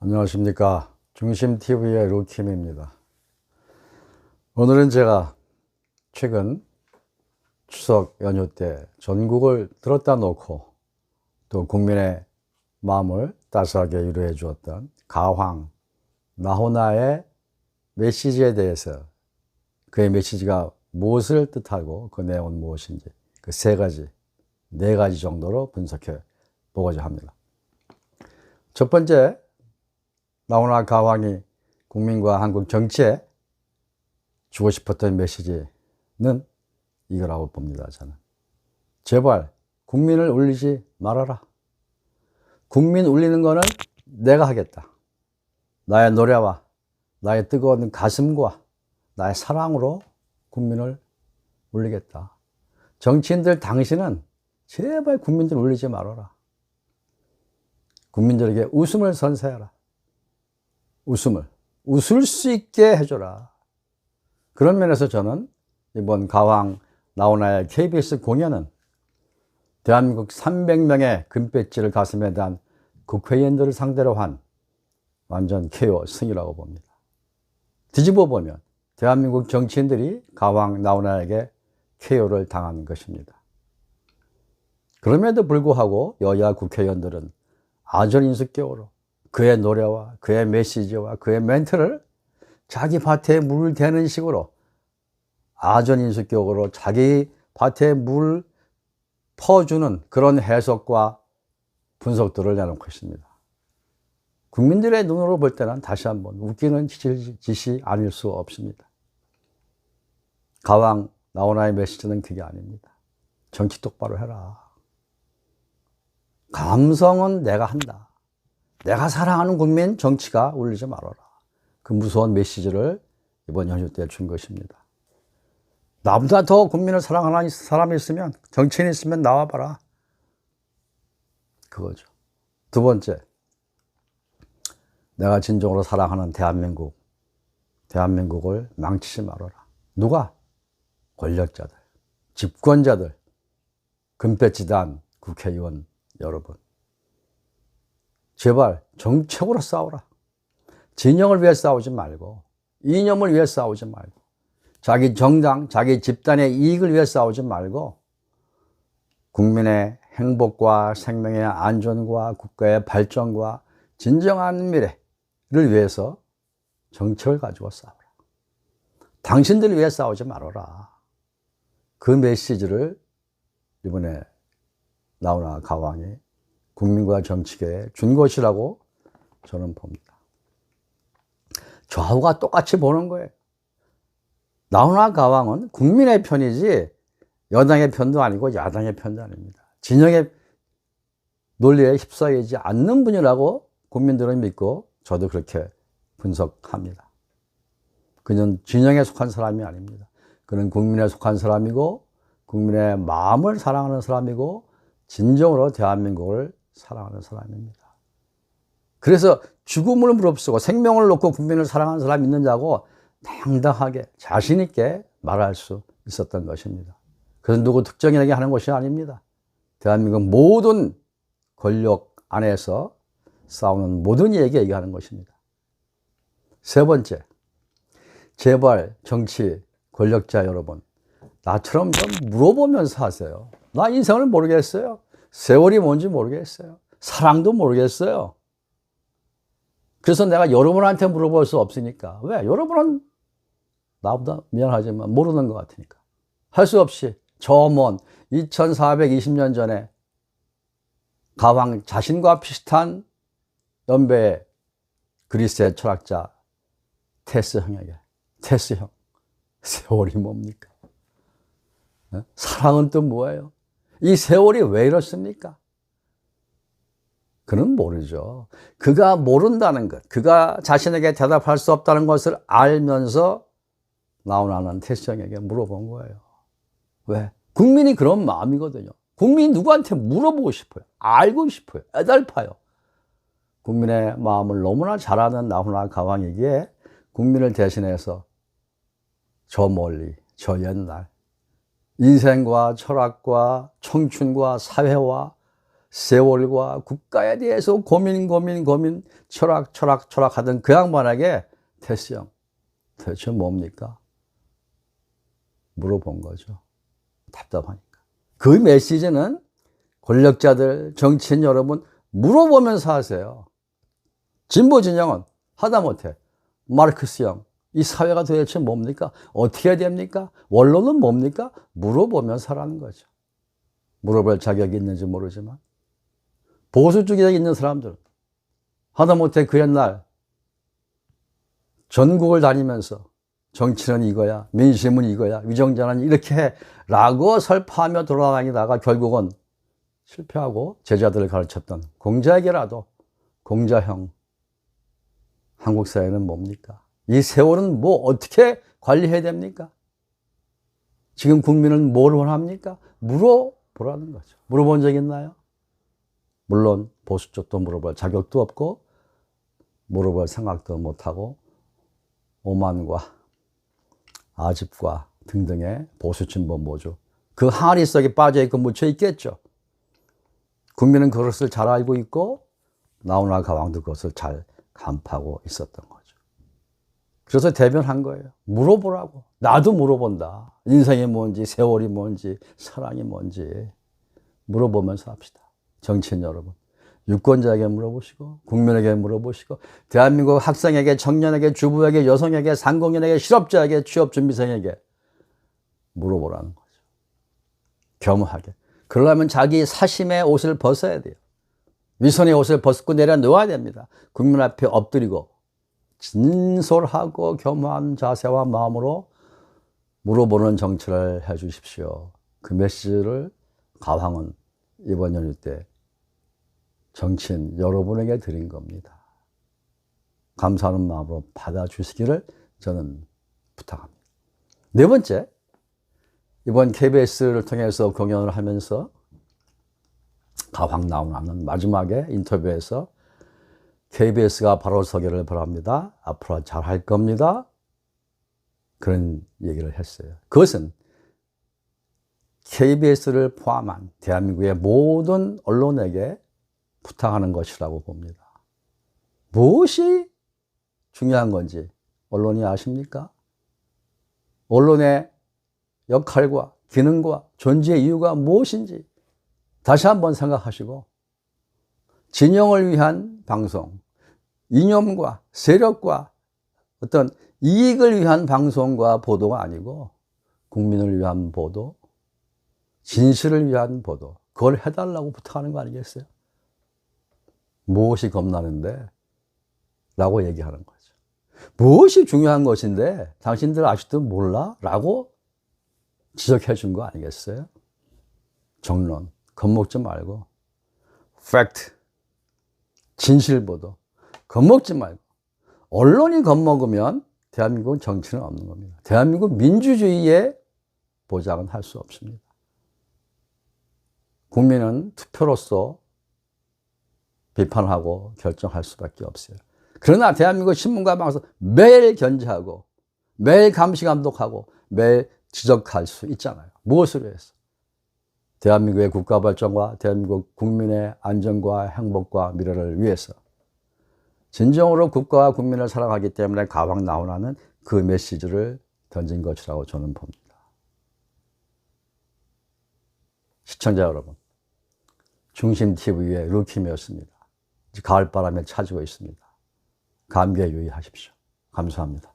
안녕하십니까. 중심TV의 루킴입니다. 오늘은 제가 최근 추석 연휴 때 전국을 들었다 놓고 또 국민의 마음을 따스하게 위로해 주었던 가황 나훈아의 메시지에 대해서, 그의 메시지가 무엇을 뜻하고 그 내용은 무엇인지 그 네 가지 정도로 분석해 보고자 합니다. 첫 번째, 나훈아 가왕이 국민과 한국 정치에 주고 싶었던 메시지는 이거라고 봅니다. 저는 제발 국민을 울리지 말아라. 국민 울리는 거는 내가 하겠다. 나의 노래와 나의 뜨거운 가슴과 나의 사랑으로 국민을 울리겠다. 정치인들, 당신은 제발 국민들 울리지 말아라. 국민들에게 웃음을 선사해라. 웃을 수 있게 해줘라. 그런 면에서 저는 이번 가왕 나훈아의 KBS 공연은 대한민국 300명의 금배지를 가슴에 단 국회의원들을 상대로 한 완전 KO 승이라고 봅니다. 뒤집어 보면 대한민국 정치인들이 가왕 나훈아에게 KO를 당한 것입니다. 그럼에도 불구하고 여야 국회의원들은 아전인수격으로 그의 노래와 그의 메시지와 그의 멘트를 자기 밭에 물을 대는 식으로 아전인수격으로 자기 밭에 물 퍼주는 그런 해석과 분석들을 내놓고 있습니다. 국민들의 눈으로 볼 때는 다시 한번 웃기는 짓이 아닐 수 없습니다. 가왕 나훈아의 메시지는 그게 아닙니다. 정치 똑바로 해라. 감성은 내가 한다. 내가 사랑하는 국민 정치가 울리지 말아라. 그 무서운 메시지를 이번 연휴 때 준 것입니다. 나보다 더 국민을 사랑하는 사람이 있으면, 정치인이 있으면 나와봐라. 그거죠. 두 번째, 내가 진정으로 사랑하는 대한민국을 망치지 말아라. 누가? 권력자들, 집권자들, 금배지단 국회의원 여러분. 제발 정책으로 싸우라. 진영을 위해 싸우지 말고, 이념을 위해 싸우지 말고, 자기 정당, 자기 집단의 이익을 위해 싸우지 말고, 국민의 행복과 생명의 안전과 국가의 발전과 진정한 미래를 위해서 정책을 가지고 싸우라. 당신들을 위해 싸우지 말아라. 그 메시지를 이번에 나훈아 가왕이 국민과 정치계에 준 것이라고 저는 봅니다. 좌우가 똑같이 보는 거예요. 나훈아 가왕은 국민의 편이지 여당의 편도 아니고 야당의 편도 아닙니다. 진영의 논리에 휩싸이지 않는 분이라고 국민들은 믿고 저도 그렇게 분석합니다. 그는 진영에 속한 사람이 아닙니다. 그는 국민에 속한 사람이고 국민의 마음을 사랑하는 사람이고 진정으로 대한민국을 사랑하는 사람입니다. 그래서 죽음을 무릅쓰고 생명을 놓고 국민을 사랑하는 사람이 있느냐고 당당하게 자신 있게 말할 수 있었던 것입니다. 그래서 누구 특정인에게 하는 것이 아닙니다. 대한민국 모든 권력 안에서 싸우는 모든 이에게 얘기하는 것입니다. 세 번째, 제발 정치 권력자 여러분, 나처럼 좀 물어보면서 하세요. 나 인생을 모르겠어요. 세월이 뭔지 모르겠어요. 사랑도 모르겠어요. 그래서 내가 여러분한테 물어볼 수 없으니까. 왜? 여러분은 나보다 미안하지만 모르는 것 같으니까. 할 수 없이 저 먼 2420년 전에 가왕 자신과 비슷한 연배의 그리스의 철학자 테스 형에게, 테스 형, 세월이 뭡니까? 사랑은 또 뭐예요? 이 세월이 왜 이렇습니까? 그는 모르죠. 그가 모른다는 것, 그가 자신에게 대답할 수 없다는 것을 알면서 나훈아는 테스 형에게 물어본 거예요. 왜? 국민이 그런 마음이거든요. 국민이 누구한테 물어보고 싶어요. 알고 싶어요. 애달파요. 국민의 마음을 너무나 잘 아는 나훈아 가왕이기에 국민을 대신해서 저 멀리, 저 옛날 인생과 철학과 청춘과 사회와 세월과 국가에 대해서 고민, 철학하던 그 양반에게 태수형, 대체 뭡니까? 물어본 거죠. 답답하니까. 그 메시지는 권력자들, 정치인 여러분, 물어보면서 하세요. 진보 진영은 하다못해 마르크스형, 이 사회가 도대체 뭡니까? 어떻게 해야 됩니까? 원론은 뭡니까? 물어보면서 하라는 거죠. 물어볼 자격이 있는지 모르지만 보수 쪽에 있는 사람들은 하다못해 그 옛날 전국을 다니면서 정치는 이거야, 민심은 이거야, 위정자는 이렇게 해 라고 설파하며 돌아다니다가 결국은 실패하고 제자들을 가르쳤던 공자에게라도 공자형, 한국 사회는 뭡니까? 이 세월은 뭐 어떻게 관리해야 됩니까? 지금 국민은 뭘 원합니까? 물어보라는 거죠. 물어본 적 있나요? 물론 보수 쪽도 물어볼 자격도 없고 물어볼 생각도 못하고 오만과 아집과 등등의 보수 진보 모주 그 항아리 속에 빠져있고 묻혀있겠죠. 국민은 그것을 잘 알고 있고 나훈아 가왕도 그것을 잘 간파하고 있었던 거죠. 그래서 대변한 거예요. 물어보라고. 나도 물어본다. 인생이 뭔지, 세월이 뭔지, 사랑이 뭔지 물어보면서 합시다. 정치인 여러분, 유권자에게 물어보시고 국민에게 물어보시고 대한민국 학생에게, 청년에게, 주부에게, 여성에게, 상공인에게, 실업자에게, 취업준비생에게 물어보라는 거죠. 겸허하게. 그러려면 자기 사심의 옷을 벗어야 돼요. 위선의 옷을 벗고 내려놓아야 됩니다. 국민 앞에 엎드리고 진솔하고 겸허한 자세와 마음으로 물어보는 정치를 해 주십시오. 그 메시지를 가왕은 이번 연휴 때 정치인 여러분에게 드린 겁니다. 감사하는 마음으로 받아주시기를 저는 부탁합니다. 네 번째, 이번 KBS를 통해서 공연을 하면서 가왕 나훈아는 마지막에 인터뷰에서 KBS가 바로 서기를 바랍니다. 앞으로 잘할 겁니다. 그런 얘기를 했어요. 그것은 KBS를 포함한 대한민국의 모든 언론에게 부탁하는 것이라고 봅니다. 무엇이 중요한 건지 언론이 아십니까? 언론의 역할과 기능과 존재 이유가 무엇인지 다시 한번 생각하시고 진영을 위한 방송, 이념과 세력과 어떤 이익을 위한 방송과 보도가 아니고 국민을 위한 보도, 진실을 위한 보도, 그걸 해달라고 부탁하는 거 아니겠어요? 무엇이 겁나는데? 라고 얘기하는 거죠. 무엇이 중요한 것인데 당신들 아직도 몰라? 라고 지적해 준 거 아니겠어요? 정론, 겁먹지 말고 팩트, 진실보도 겁먹지 말고. 언론이 겁먹으면 대한민국 정치는 없는 겁니다. 대한민국 민주주의의 보장은 할 수 없습니다. 국민은 투표로서 비판하고 결정할 수밖에 없어요. 그러나 대한민국 신문과 방송 매일 견제하고 매일 감시 감독하고 매일 지적할 수 있잖아요. 무엇으로 해서? 대한민국의 국가 발전과 대한민국 국민의 안전과 행복과 미래를 위해서 진정으로 국가와 국민을 사랑하기 때문에 가왕 나훈아는 그 메시지를 던진 것이라고 저는 봅니다. 시청자 여러분, 중심TV의 루킴이었습니다. 가을바람에 차지고 있습니다. 감기에 유의하십시오. 감사합니다.